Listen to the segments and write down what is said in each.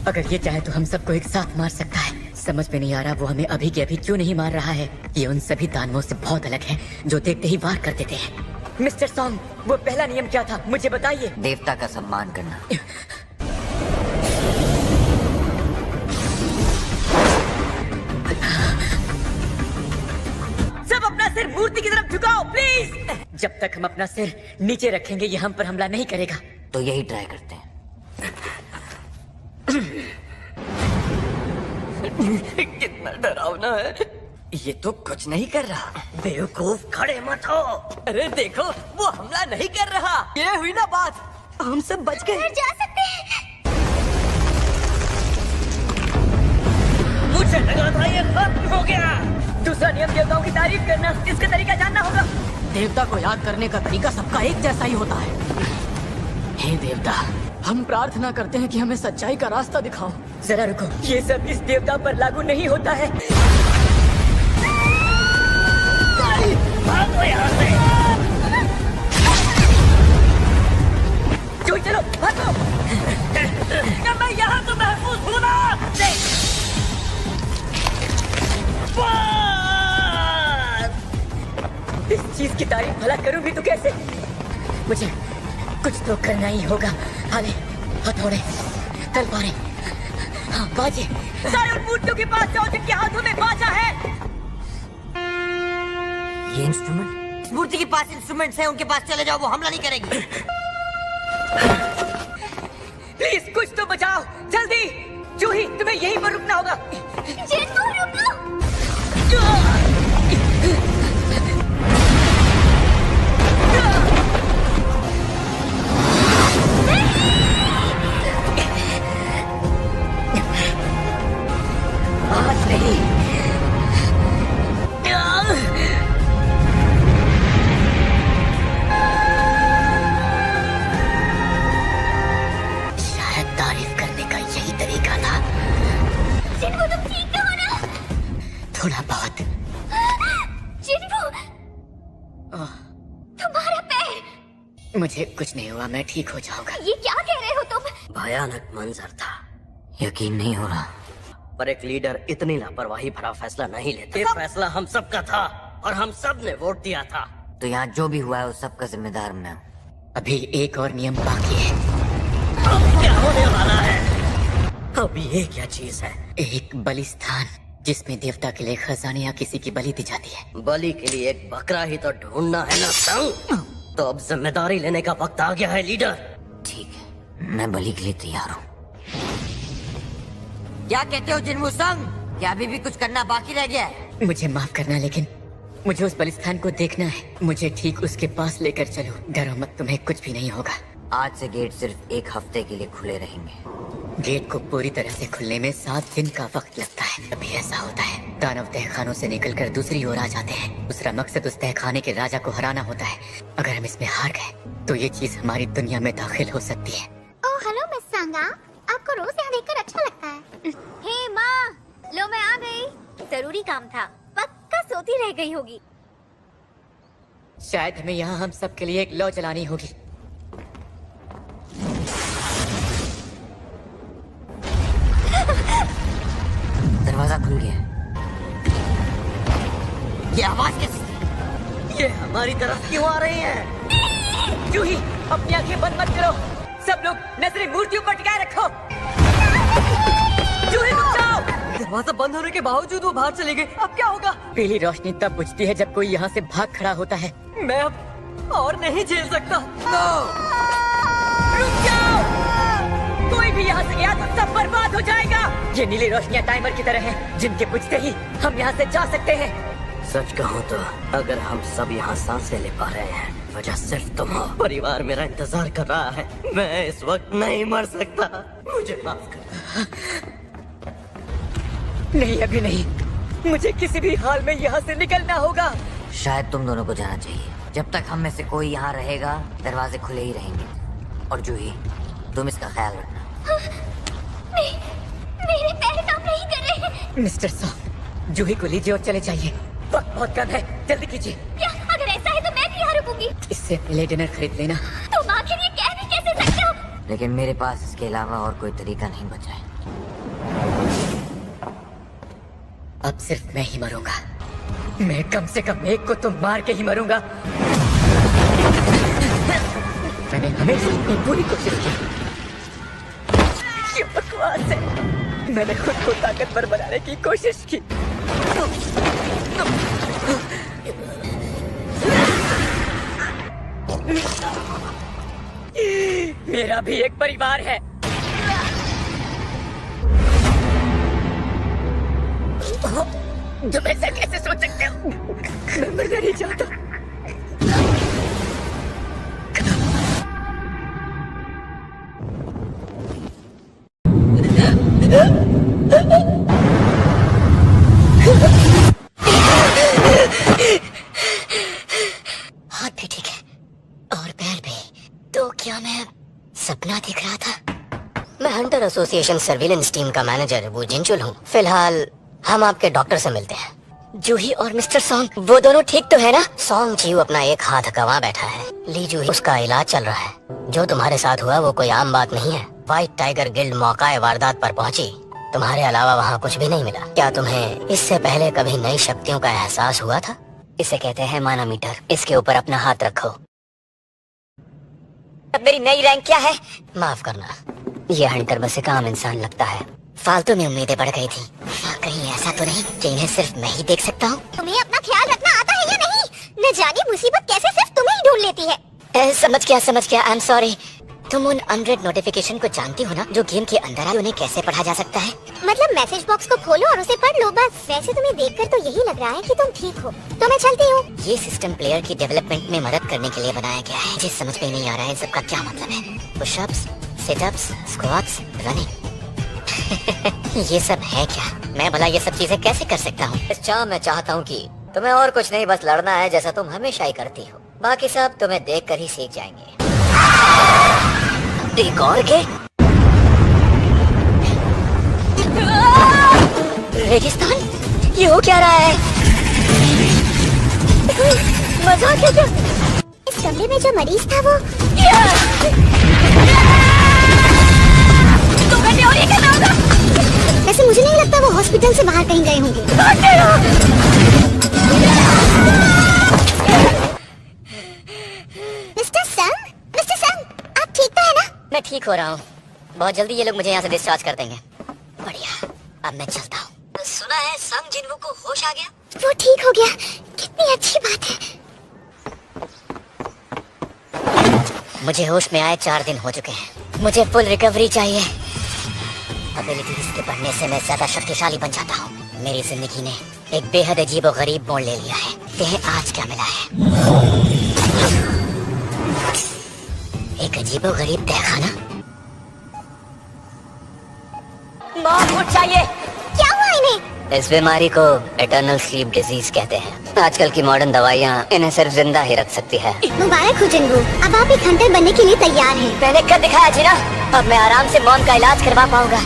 अगर ये चाहे तो हम सबको एक साथ मार सकता है। समझ में नहीं आ रहा वो हमें अभी के अभी क्यों नहीं मार रहा है। ये उन सभी दानवों से बहुत अलग है जो देखते ही वार कर देते हैं। मिस्टर सॉन्ग, वो पहला नियम क्या था, मुझे बताइए। देवता का सम्मान करना। सब अपना सिर मूर्ति की तरफ झुकाओ प्लीज। जब तक हम अपना सिर नीचे रखेंगे ये हम पर हमला नहीं करेगा। तो यही ट्राई करते हैं। कितना डरावना है। ये तो कुछ नहीं कर रहा। बेवकूफ, खड़े मत हो। अरे देखो, वो हमला नहीं कर रहा। ये हुई ना बात, हम सब बच गए। जा सकते हैं। मुझे लगा था ये खत्म हो गया। दूसरा नियम देवताओं की तारीफ करना, इसका तरीका जानना होगा। देवता को याद करने का तरीका सबका एक जैसा ही होता है। हे देवता, हम प्रार्थना करते हैं कि हमें सच्चाई का रास्ता दिखाओ। जरा रुको, ये सब इस देवता पर लागू नहीं होता है। भागो यहाँ से। चलो भागो। मैं यहाँ तो महफूज हूँ ना। इस चीज की तारीफ भला करूँ भी तो कैसे? मुझे कुछ तो करना ही होगा। हाले, हथौड़े, तलवारें, हाँ बाजे, सारे उन मूर्तियों के पास जाओ जिनके हाथों में बाजा है। ये इंस्ट्रूमेंट? मूर्ति के पास इंस्ट्रूमेंट्स हैं, उनके पास चले जाओ, वो हमला नहीं करेगी। प्लीज कुछ तो बचाओ, जल्दी। जूही, तुम्हें यहीं पर रुकना होगा। जिन्नू रुको। आज नहीं। शायद तारीफ करने का यही तरीका था। जिन्नू तुम ठीक हो ना? थोड़ा बहुत। जिन्नू, तुम्हारा पैर। मुझे कुछ नहीं हुआ, मैं ठीक हो जाऊंगा। ये क्या कह रहे हो तुम? भयानक मंजर था, यकीन नहीं हो रहा। पर एक लीडर इतनी लापरवाही भरा फैसला नहीं लेता। ये फैसला हम सब का था और हम सब ने वोट दिया था। तो यहाँ जो भी हुआ है उस सबका जिम्मेदार मैं हूँ। अभी एक और नियम बाकी है। अब क्या होने वाला है? अब ये क्या चीज है? एक बलिस्थान जिसमें देवता के लिए खजाने या किसी की बलि दी जाती है। बलि के लिए एक बकरा ही तो ढूंढना है ना संग। तो अब जिम्मेदारी लेने का वक्त आ गया है लीडर। ठीक है, मैं बलि के लिए तैयार हूँ। क्या कहते हो जिन्नू संग? क्या अभी भी कुछ करना बाकी रह गया है? मुझे माफ करना, लेकिन मुझे उस बलिस्थान को देखना है। मुझे ठीक उसके पास लेकर चलो। डरो मत, तुम्हें कुछ भी नहीं होगा। आज से गेट सिर्फ एक हफ्ते के लिए खुले रहेंगे। गेट को पूरी तरह से खुलने में 7 दिन का वक्त लगता है। अभी ऐसा होता है, दानव तहखानों से निकलकर दूसरी ओर आ जाते हैं। दूसरा मकसद उस तहखाने के राजा को हराना होता है। अगर हम इसमें हार गए तो ये चीज हमारी दुनिया में दाखिल हो सकती है। ओह हेलो मिस सांगा, आपको रोज यहाँ देखकर अच्छा लगता है। हे माँ, लो मैं आ गई। जरूरी काम था, पक्का सोती रह गई होगी। शायद हमें यहाँ हम सब के लिए एक लौ जलानी होगी। दरवाजा खुल गया। ये आवाज कैसी? ये हमारी तरफ क्यों आ रही है? जूही, अपनी आंखें बंद मत करो। सब लोग नजरें मूर्तियों पर टिकाए रखो। जूही रुक जाओ। दरवाजा बंद होने के बावजूद वो बाहर चले गए। अब क्या होगा? पीली रोशनी तब बुझती है जब कोई यहाँ से भाग खड़ा होता है। मैं अब और नहीं झेल सकता। रुक जाओ। कोई भी यहाँ से गया तो सब बर्बाद हो जाएगा। ये नीली रोशनियाँ टाइमर की तरह हैं, जिनके बुझते ही हम यहाँ से जा सकते हैं। सच कहूँ तो अगर हम सब यहाँ सांसें ले पा रहे हैं, वजह सिर्फ तुम हो। परिवार मेरा इंतजार कर रहा है। मैं इस वक्त नहीं मर सकता। मुझे माफ कर। नहीं, अभी नहीं। मुझे किसी भी हाल में यहाँ से निकलना होगा। शायद तुम दोनों को जाना चाहिए। जब तक हम में से कोई यहाँ रहेगा दरवाजे खुले ही रहेंगे। और जूही, तुम इसका ख्याल रखना। नहीं, मेरे पैर काम नहीं कर रहे। मिस्टर सॉन्ग, जूही को लीजिए और चले जाइए। वक्त बहुत कम है, जल्दी कीजिए। क्या अगर ऐसा है तो मैं भी यहाँ रुकूंगी। इससे पहले डिनर खरीद लेना। तुम आखिर ये कह भी कैसे सकते हो? लेकिन मेरे पास इसके अलावा और कोई तरीका नहीं बचा है। अब सिर्फ मैं ही मरूंगा। मैं कम से कम एक को तो मार के ही मरूंगा। मैंने हमेशा अपनी पूरी कोशिश की। ये बकवास है। मैंने खुद को ताकतवर बनाने की कोशिश की। मेरा भी एक परिवार है। तुम ऐसा कैसे सोच सकते हो? मैं मरना नहीं चाहता। हाथ भी ठीक है और पैर भी। तो क्या मैं सपना देख रहा था? मैं हंटर एसोसिएशन सर्विलेंस टीम का मैनेजर वू जिनचुल हूँ। फिलहाल हम आपके डॉक्टर से मिलते हैं। जूही और मिस्टर सॉन्ग, वो दोनों ठीक तो है ना? सॉन्ग जीव अपना एक हाथ गंवा बैठा है। ली जूही, उसका इलाज चल रहा है। जो तुम्हारे साथ हुआ वो कोई आम बात नहीं है। व्हाइट टाइगर गिल्ड मौका वारदात पर पहुंची। तुम्हारे अलावा वहाँ कुछ भी नहीं मिला। क्या तुम्हें इससे पहले कभी नई शक्तियों का एहसास हुआ था? इसे कहते हैं मानामीटर। इसके ऊपर अपना हाथ रखो। अब मेरी नई रैंक क्या है? माफ करना, ये हंटर बस एक आम इंसान लगता है। फालतू में उम्मीदें बढ़ गई थी। कहीं ऐसा तो नहीं कि इन्हें सिर्फ मैं ही देख सकता हूँ? तुम्हें अपना ख्याल रखना आता है या नहीं? न जाने मुसीबत कैसे सिर्फ तुम्हें ही ढूंढ लेती है। समझ गया। I am sorry. तुम उन अनरेड नोटिफिकेशन को जानती हो ना, जो गेम के अंदर है? उन्हें कैसे पढ़ा जा सकता है? मतलब मैसेज बॉक्स को खोलो और उसे पढ़ लो बस। वैसे तुम्हें देखकर तो यही लग रहा है कि तुम ठीक हो, तो मैं चलती हूँ। ये सिस्टम प्लेयर की डेवलपमेंट में मदद करने के लिए बनाया गया है। मुझे समझ में नहीं आ रहा है सबका क्या मतलब है। पुशअप्स, सिटअप्स, स्क्वाट्स, रनिंग ये सब है क्या? मैं भला ये सब चीजें कैसे कर सकता हूँ? मैं चाहता हूँ कि तुम्हें और कुछ नहीं, बस लड़ना है जैसा तुम हमेशा ही करती हो। बाकी सब तुम्हें देख कर ही सीख जाएंगे। एक और के रेगिस्तान, ये हो क्या रहा है? मजाक है क्या? इस कमरे में जो मरीज था वो तुम्हें और ये करना होगा। वैसे मुझे नहीं लगता वो हॉस्पिटल से बाहर कहीं गए होंगे। मिस्टर संग, आप ठीक तो है ना? मैं ठीक हो रहा हूँ। बहुत जल्दी ये लोग मुझे यहाँ से डिस्चार्ज कर देंगे। बढ़िया, अब मैं चलता हूँ। सुना है संग जिन्वू को होश आ गया? वो ठीक हो गया, कितनी अच्छी बात है। मुझे होश में आए 4 दिन हो चुके हैं। मुझे फुल रिकवरी चाहिए। एबिलिटीज के बढ़ने से मैं ज्यादा शक्तिशाली बन जाता हूँ। मेरी जिंदगी ने एक बेहद अजीब और गरीब मोड़ ले लिया है। देखें आज क्या मिला है। एक अजीब और गरीब तहखाना। मौत उठ चाहिए। क्या हुआ इन्हें? इस बीमारी को इटर्नल स्लीप डिजीज कहते हैं। आजकल की मॉडर्न दवाइयाँ इन्हें सिर्फ जिंदा ही रख सकती है। मुबारक हो जिन्वू, अब आप एक हंटर बनने के लिए तैयार हैं। मैंने कर दिखाया जीना। अब मैं आराम से मॉम का इलाज करवा पाऊंगा।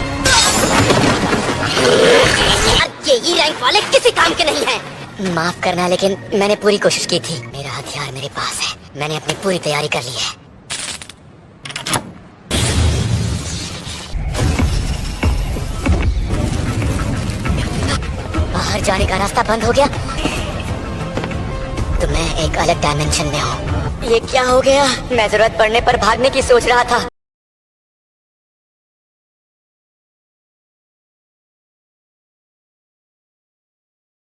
ये रैंक वाले किसी काम के नहीं हैं। माफ करना, लेकिन मैंने पूरी कोशिश की थी। मेरा हथियार मेरे पास है। मैंने अपनी पूरी तैयारी कर ली है। बाहर जाने का रास्ता बंद हो गया तो मैं एक अलग डायमेंशन में हूँ। ये क्या हो गया? मैं जरूरत पड़ने पर भागने की सोच रहा था,